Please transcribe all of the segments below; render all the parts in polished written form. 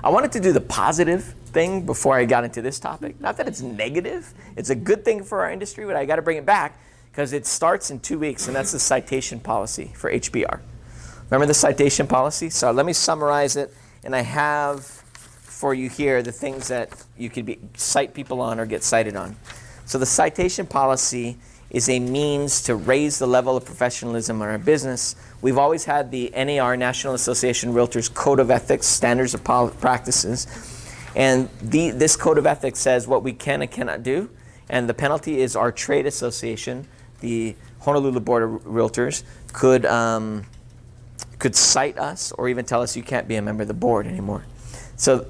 I wanted to do the positive thing before I got into this topic. Not that it's negative. It's a good thing for our industry, but I got to bring it back because it starts in 2 weeks, and that's the citation policy for HBR. Remember the citation policy? So let me summarize it, and I have for you here the things that you could cite people on or get cited on. So the citation policy is a means to raise the level of professionalism in our business. We've always had the NAR, National Association of Realtors Code of Ethics, Standards of Practices. And this Code of Ethics says what we can and cannot do. And the penalty is our trade association, the Honolulu Board of Realtors, could cite us or even tell us you can't be a member of the board anymore. So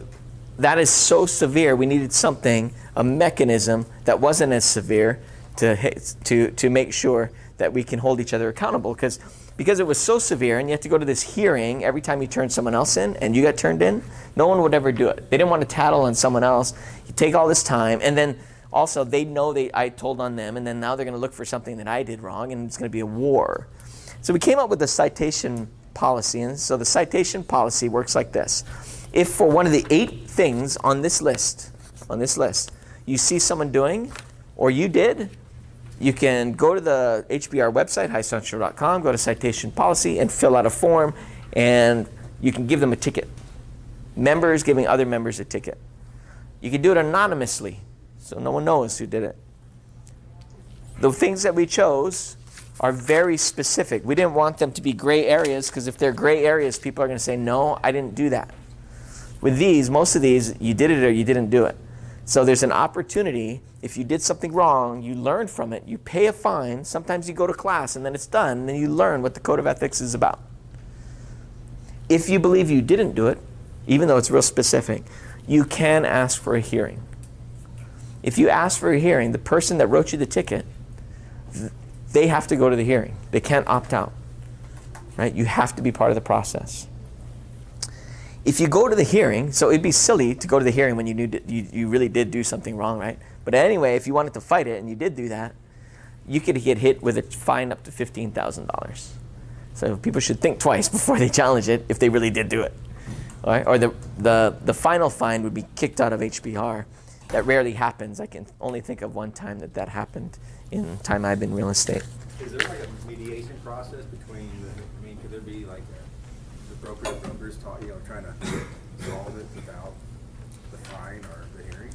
that is so severe, we needed something, a mechanism that wasn't as severe to make sure that we can hold each other accountable. Because it was so severe and you had to go to this hearing every time you turned someone else in and you got turned in, no one would ever do it. They didn't want to tattle on someone else. You take all this time, and then also they know I told on them, and then now they're going to look for something that I did wrong, and it's going to be a war. So we came up with the citation policy, and so the citation policy works like this. If for one of the 8 things on this list, you see someone doing, or you did, you can go to the HBR website, highcentral.com, go to citation policy, and fill out a form, and you can give them a ticket. Members giving other members a ticket. You can do it anonymously, so no one knows who did it. The things that we chose are very specific. We didn't want them to be gray areas, because if they're gray areas, people are going to say, no, I didn't do that. With these, most of these, you did it or you didn't do it. So there's an opportunity. If you did something wrong, you learn from it, you pay a fine, sometimes you go to class and then it's done, and then you learn what the Code of Ethics is about. If you believe you didn't do it, even though it's real specific, you can ask for a hearing. If you ask for a hearing, the person that wrote you the ticket, they have to go to the hearing. They can't opt out, right? You have to be part of the process. If you go to the hearing, so it'd be silly to go to the hearing when you really did do something wrong, right? But anyway, if you wanted to fight it and you did do that, you could get hit with a fine up to $15,000. So people should think twice before they challenge it if they really did do it. All right? Or the final fine would be kicked out of HBR. That rarely happens. I can only think of one time that happened in the time I've been in real estate. Is there like a mediation process between could there be like the brokers trying to solve it without the fine or the hearing?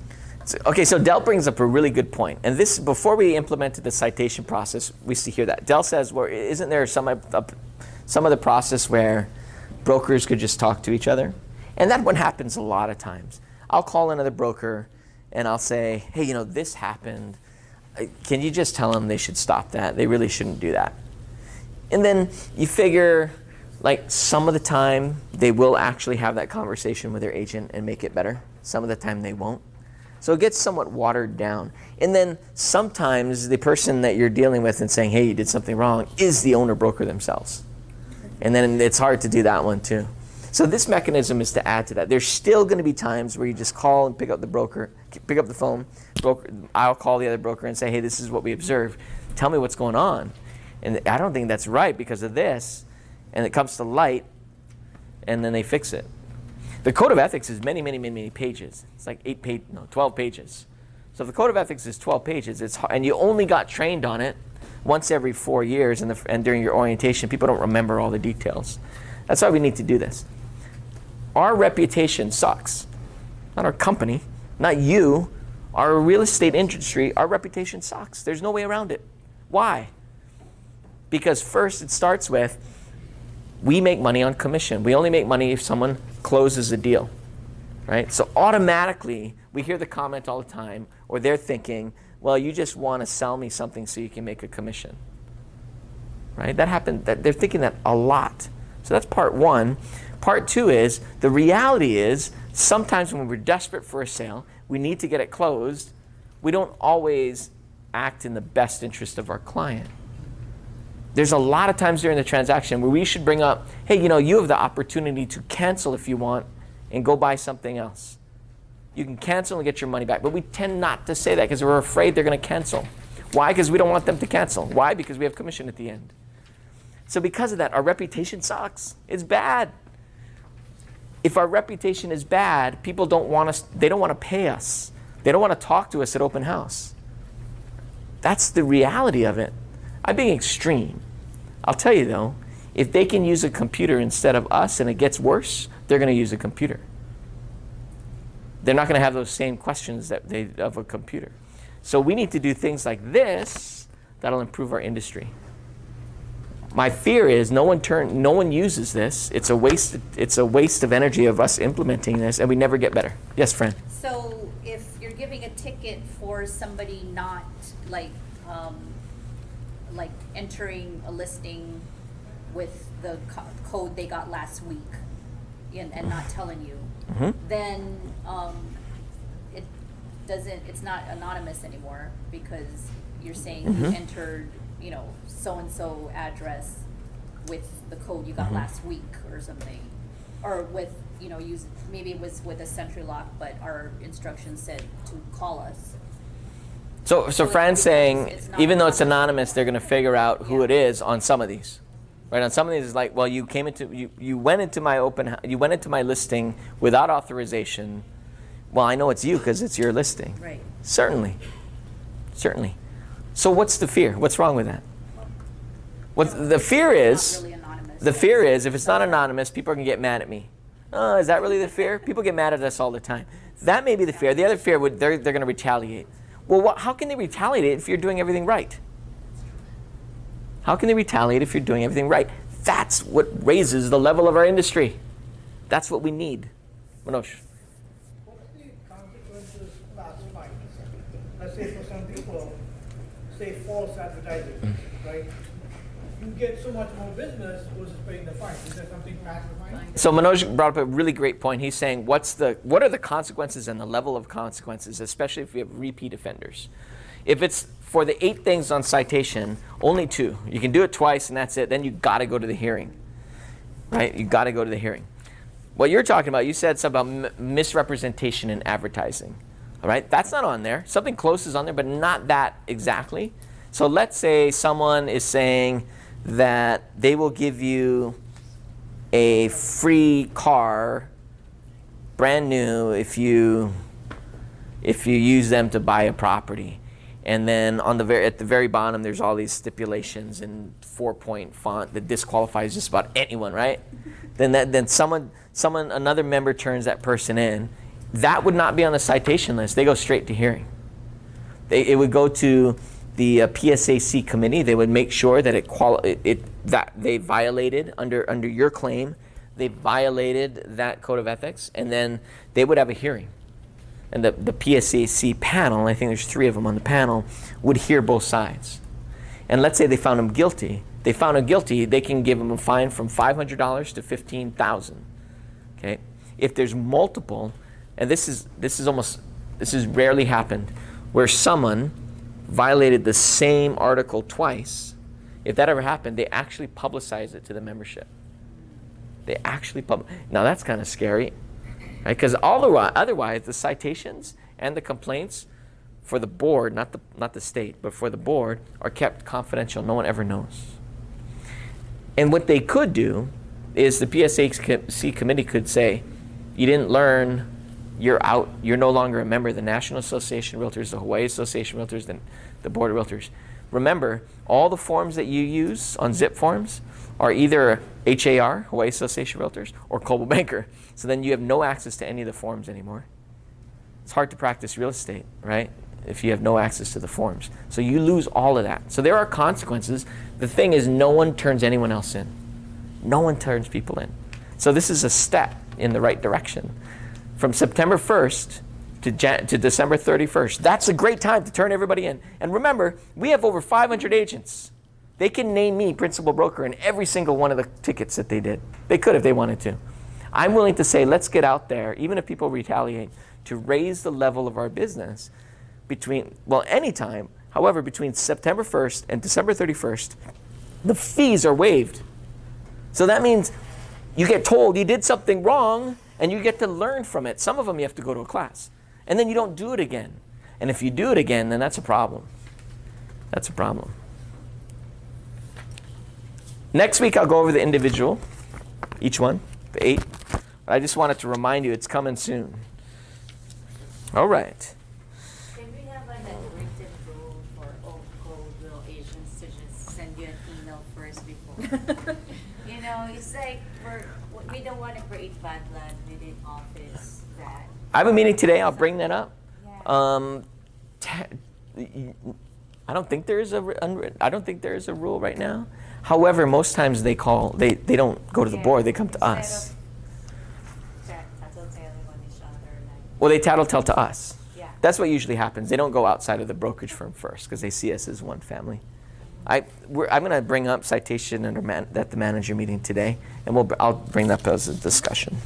Okay, so Dell brings up a really good point. And this, before we implemented the citation process, we used to hear that. Dell says, well, isn't there some of the process where brokers could just talk to each other? And that one happens a lot of times. I'll call another broker and I'll say, hey, this happened. Can you just tell them they should stop that? They really shouldn't do that. And then you figure, like, some of the time they will actually have that conversation with their agent and make it better. Some of the time they won't. So it gets somewhat watered down. And then sometimes the person that you're dealing with and saying, hey, you did something wrong, is the owner broker themselves. And then it's hard to do that one too. So this mechanism is to add to that. There's still going to be times where you just call and pick up the phone. I'll call the other broker and say, hey, this is what we observed. Tell me what's going on. And I don't think that's right because of this. And it comes to light, and then they fix it. The Code of Ethics is many, many, many, many pages. It's like 12 pages. So if the Code of Ethics is 12 pages, it's hard, and you only got trained on it once every 4 years, and during your orientation, people don't remember all the details. That's why we need to do this. Our reputation sucks. Not our company, not you, our real estate industry, our reputation sucks. There's no way around it. Why? Because first it starts with, we make money on commission. We only make money if someone closes a deal, right? So automatically, we hear the comment all the time, or they're thinking, well, you just want to sell me something so you can make a commission, right? That happened. They're thinking that a lot. So that's part one. Part two is, the reality is, sometimes when we're desperate for a sale, we need to get it closed, we don't always act in the best interest of our client. There's a lot of times during the transaction where we should bring up, hey, you have the opportunity to cancel if you want and go buy something else. You can cancel and get your money back. But we tend not to say that because we're afraid they're going to cancel. Why? Because we don't want them to cancel. Why? Because we have commission at the end. So because of that, our reputation sucks. It's bad. if our reputation is bad, people don't want us, they don't want to pay us. They don't want to talk to us at open house. That's the reality of it. I'm being extreme. I'll tell you though, if they can use a computer instead of us and it gets worse, they're going to use a computer. They're not going to have those same questions that they of a computer. So we need to do things like this that'll improve our industry. My fear is no one uses this. It's a waste of energy of us implementing this, and we never get better. Yes, Fran? So if you're giving a ticket for somebody not like entering a listing with the code they got last week and not telling you, then it's not anonymous anymore because you're saying you entered, so-and-so address with the code you got last week or something. Or with, maybe it was with a Sentry Lock, but our instructions said to call us. So Fran's saying, even though it's anonymous, they're going to figure out who it is on some of these. Right, on some of these, it's like, well, you went into my listing without authorization. Well, I know it's you because it's your listing. Right. Certainly. So what's the fear? What's wrong with that? The fear is, Not really anonymous. the fear is if it's not anonymous, people are going to get mad at me. Oh, is that really the fear? People get mad at us all the time. That may be the fear. The other fear they're going to retaliate. Well, how can they retaliate if you're doing everything right? How can they retaliate if you're doing everything right? That's what raises the level of our industry. That's what we need. Manoj. What's the consequences last fight? Let's say for some people, say false advertising, right? You get so much more business versus paying the fine. Is there something past the fine? So Manoj brought up a really great point. He's saying, what are the consequences and the level of consequences, especially if we have repeat offenders? If it's for the 8 things on citation, only 2. You can do it twice and that's it. Then you got to go to the hearing, right? You got to go to the hearing. What you're talking about, you said something about misrepresentation in advertising, all right? That's not on there. Something close is on there, but not that exactly. So let's say someone is saying that they will give you a free car, brand new, if you use them to buy a property. And then at the very bottom, there's all these stipulations in 4-point font that disqualifies just about anyone, right? Then another member turns that person in. That would not be on the citation list. They go straight to hearing. It would go to the PSAC committee. They would make sure that that they violated under your claim. They violated that code of ethics, and then they would have a hearing. And the PSAC panel, I think there's 3 of them on the panel, would hear both sides. And let's say they found him guilty. They found him guilty, they can give him a fine from $500 to $15,000. Okay? If there's multiple, and this has rarely happened, where someone violated the same article twice. If that ever happened, they actually publicize it to the membership. They actually now that's kind of scary. Because otherwise, the citations and the complaints for the board, not the state, but for the board, are kept confidential. No one ever knows. And what they could do is the PSAC committee could say, you didn't learn, you're out, you're no longer a member of the National Association of Realtors, the Hawaii Association of Realtors, the Board of Realtors. Remember, all the forms that you use on ZIP forms are either HAR, Hawaii Association of Realtors, or Coldwell Banker. So then you have no access to any of the forms anymore. It's hard to practice real estate, right, if you have no access to the forms. So you lose all of that. So there are consequences. The thing is, no one turns anyone else in. No one turns people in. So this is a step in the right direction. From September 1st to December 31st, that's a great time to turn everybody in. And remember, we have over 500 agents. They can name me principal broker in every single one of the tickets that they did. They could if they wanted to. I'm willing to say, let's get out there, even if people retaliate, to raise the level of our business anytime. However, between September 1st and December 31st, the fees are waived. So that means you get told you did something wrong and you get to learn from it. Some of them you have to go to a class. And then you don't do it again. And if you do it again, then that's a problem. That's a problem. Next week, I'll go over the individual, each one, the 8. I just wanted to remind you it's coming soon. All right. Can we have like a written rule for all co-will agents to just send you an email first before? You know, it's like we don't want to create bad blood within office that. I have a meeting today. I'll bring that up. Yeah. I don't think there is a rule right now. However, most times they don't go to the board. They come to us. Well, they tattletale to us. Yeah. That's what usually happens. They don't go outside of the brokerage firm first because they see us as one family. I'm going to bring up citation at the manager meeting today, and I'll bring that up as a discussion.